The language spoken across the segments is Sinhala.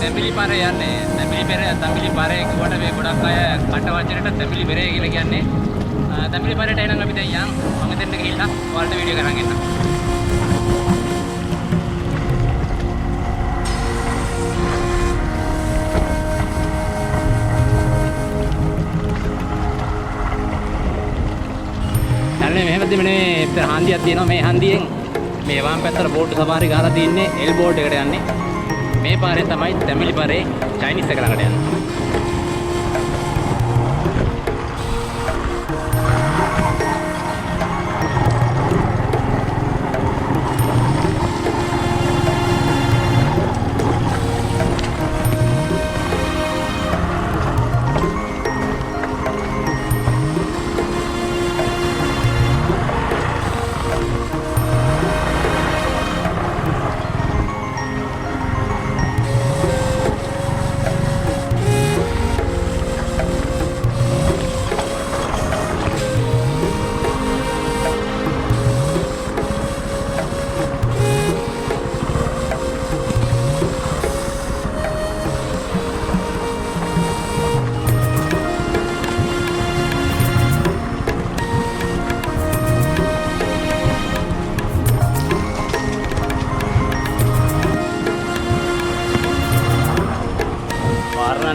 තැඹිලි පාරේ යන්නේ. තැඹිලි පාරේ කිව්වට මේ ගොඩක් අය කට වචනයට තැඹිලි බෙරේ කියලා කියන්නේ. තැඹිලි පාරේට එනනම් අපි දැන් යන්. මම දෙන්න ගිහිල්ලා ඔයාලට වීඩියෝ කරන් එන්නම්. මෙහෙමද මේ හන්දියක් තියෙනවා. මේ හන්දියෙන් මේ වම් පැත්තට බෝඩ් සවාරි ගහලා තින්නේ එල් බෝඩ් එකට යන්නේ. මේ පාරේ තමයි තැඹිලි පාරේ චයිනීස් එක ළඟට යන්නේ.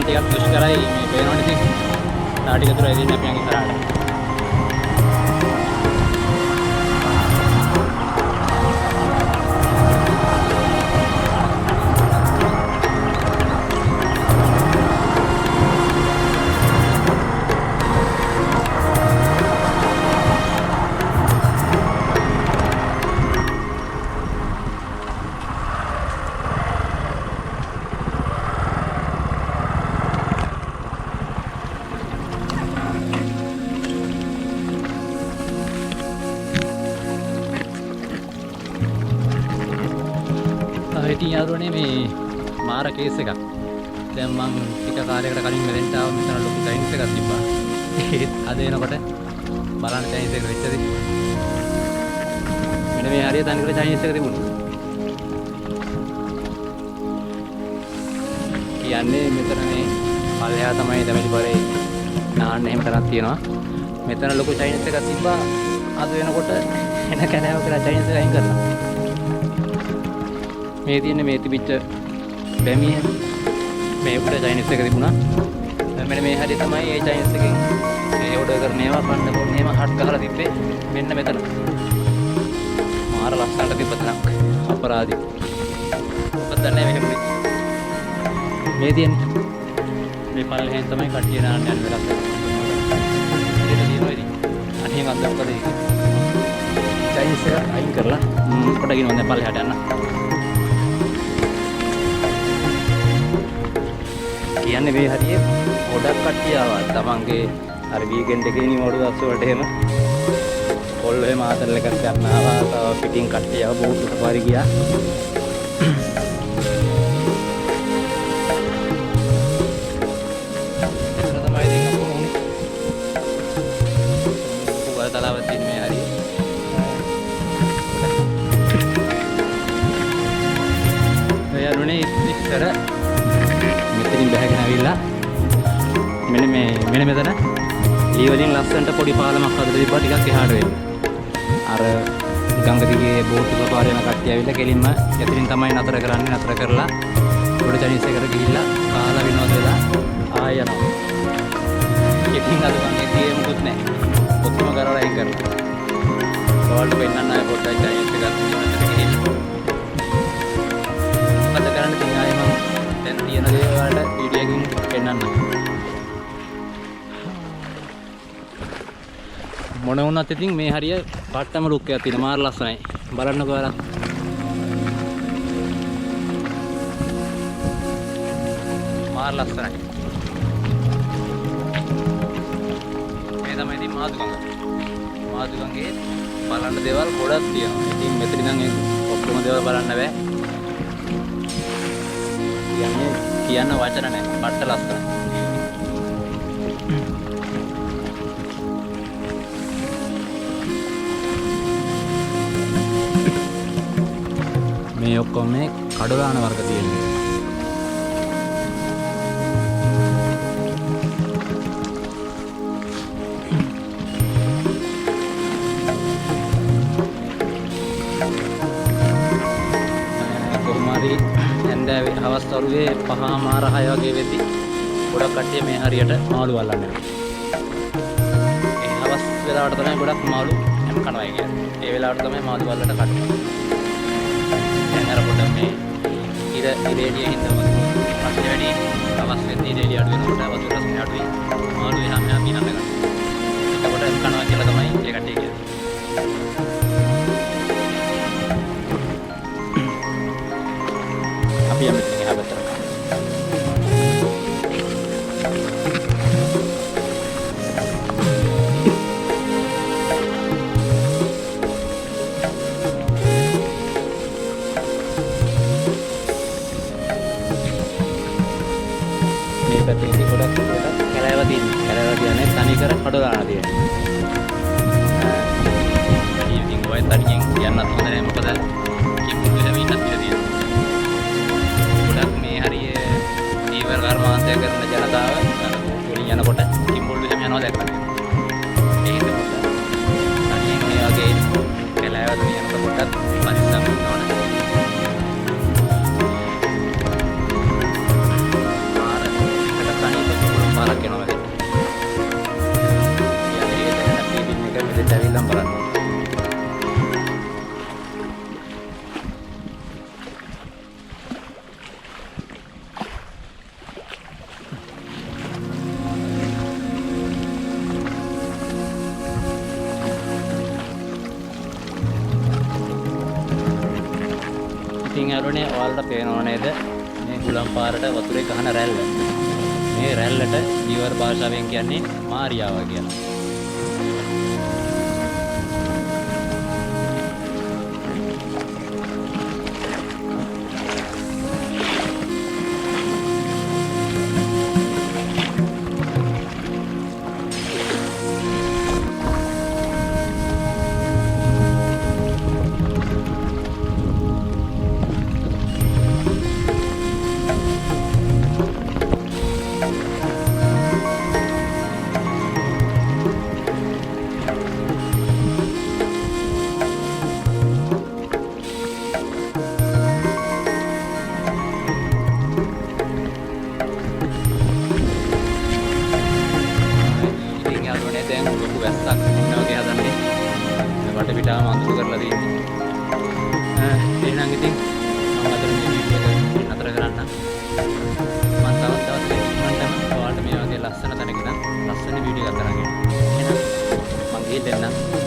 ටිකක් දුෂ්කරයි මේ පේනවනේ ඉතින් තාටි ගතුරයි දෙන්නේ අපි යන් ඉස්සරහට. ඉතින් යාළුවනේ මේ මාර කේස් එකක්. දැන් මම ටික කාලයකට කලින් මෙතෙන්ට ආව මෙතන ලොකු චයිනීස් එකක් තිබ්බා. ඒත් අද එනකොට බලන්න චයිනීස් එක වෙච්චද? මෙන්න මේ හරිය තනිකර චයිනීස් එක තිබුණා. කියන්නේ මෙතන මේ පල්ලෙහා තමයි තැඹිලි පාරේ නාන්න එහෙම තරක් තියෙනවා. මෙතන ලොකු චයිනීස් එකක් තිබ්බා. අද වෙනකොට එන කැලෑව කියලා චයිනීස් එක අයින් කරලා. මේ තියෙන්නේ මේ තිබිච්ච බැමිය මේ උඩ චයිනීස් එක තිබුණා. මෙන්න මේ හැටි තමයි ඒ චයිනීස් එකෙන් මේ ඕඩර් කරන ඒවා පන්න පොන්න එහෙම හට් ගහලා තිබ්බේ මෙන්න මෙතන. මාර ලස්සනට තිබ්බ තැනක් අපරාධි. මොකද දන්නේ මෙහෙම මේ තියෙන්නේ මේ පල්ලෙහෙන් තමයි කට්ටිය නාන්න යන වෙලක්. ඉතින් තියෙනවා ඉතින් අනේ මම දැක්කද ඒක චයිනීස් එක අයින් කරලා කොටගෙන මම දැන් පල්ලෙහාට යන්න. කියන්නේ මේ හරියේ ගොඩක් කට්ටිය ආවා. තමන්ගේ අර වීකෙන්ඩ් එකේ නිමෝඩු දවස් වලට එහෙම කොල්ලෝ එහෙම ආතල් එකක් ගන්න ආවා. තව පිටින් කට්ටිය ආවා බෝට් සෆාරි ගියා. එතන තමයි දෙක කොහොමද? පුවා තලාව තියෙන මේ හරියේ. එයාරුනේ ඉස්සර මෙතනින් බහගෙන ඇවිල්ලා මෙන්න මෙතන ඊ වලින් ලස්සනට පොඩි පාලමක් හදලා තිබ්බා ටිකක් එහාට වෙන්න. අර ගංග දිගේ බෝට් සෆාරි යන කට්ටිය ඇවිල්ලා කෙලින්ම එතනින් තමයි නතර කරන්නේ. නතර කරලා පොඩි චයිනීස් එකකට ගිහිල්ලා කාලා විනෝද වෙලා ආය යනවා. ඉතින් අද මම ඉතියේ මොකුත් නැහැ. ඔක්කොම කරලා අයින් කරලා. ඔයාලට පෙන්නන්න ආය පොඩ්ඩක් චයිනීස් එකක් මෙතන ගිහිල්ලා. මොකද කරන්නේ ඉතින් ආයේ මම දැන් තියෙන දේ ඔයාලට වීඩියෝ එකකින් පෙන්නන්න. මොන වුණත් ඉතින් මේ හරිය පට්ටම ලුක් එකක් තියෙන මාර ලස්සනයි. බලන්නකෝ ඔයාලා. මාර ලස්සනයි. මේ තමයි ඉතින් මාදුගංගේ බලන්න දේවල් ගොඩක් තියෙනවා. ඉතින් මෙතන ඉඳන් ඔක්කොම දේවල් බලන්න බෑ. කියන්න වචන නැහැ. පට්ට ලස්සනයි. මේ ඔක්කොම මේ කඩලාන වර්ග තියෙනවා. කොහොම හරි හැන්දෑවේ හවස් වරුවේ 5:00 වගේ වෙද්දි ගොඩක් කට්ටිය මේ හරියට මාළු අල්ලන්න යනවා. ඒ හවස් වෙලාවට තමයි ගොඩක් මාළු හැම කනවා කියන්නේ. ඒ වෙලාවට තමයි මාළු වලට කන්නේ. දැන් අර පොඩ්ඩක් මේ ඉරේලිය හින්දාම ප්‍රශ්නේ වැඩි. හවස් වෙද්දි ඉරේලිය අඩු වෙනකොට වතුර රසනේ අඩුයි. මාළු එහා මෙහා පිනන්න ගන්නවා. එතකොට කනවා කියලා තමයි ඒ කට්ටිය කියන්නේ. අපි යමු ඉතින් එහා පැත්තට. මේ පැත්තේ ඉතින් ගොඩක් කැලෑව තියෙනවා. කැලෑව කියන්නේ තනිකර කඩ දාන තියෙනවා. ඉතින් ඔය තනියෙන් යන්නත් හොඳ නැහැ මොකද කිඹුල් වෙලම ඉන්නත් තියෙනවා. මේ හරිය දීවර කර්මාන්තය කරන ජනතාව වලින් යනකොට කිඹුල් විසම යනවා දැක්කම ඒක පොඩ්ඩක් තනියෙන් මේ වගේ කැලෑවක යනකොට පොඩ්ඩක් පරිස්සම් වෙන්න ඕනේ. පාරක් යනවා වගේ. කියන්නේ ඒක දැන් අපි ඉන්න එක මෙතෙන් ඇවිල්ලා බලන්න. ඉතින් අරුණේ ඔයාලට පේනව නේද මේ ගුලම් පාරට වතුරේ ගහන රැල්ල. මේ රැල්ලට ජීවර භාෂාවෙන් කියන්නේ මාරියාව කියලා. දැන් ලොකු වැස්සක් වගේ හදන්නේ. වටපිටාවම අඳුර කරලා තියෙන්නේ. එහෙනම් ඉතින් මම අද මේ වීඩියෝ එක නතර කරන්න. මම තවත් දවසක ඉක්මනටම ඔයාලට මේ වගේ ලස්සන තැනක ඉඳන් ලස්සන වීඩියෝ එකක් අරන් එන්න. එහෙනම් මම ගිහින් එන්නම්.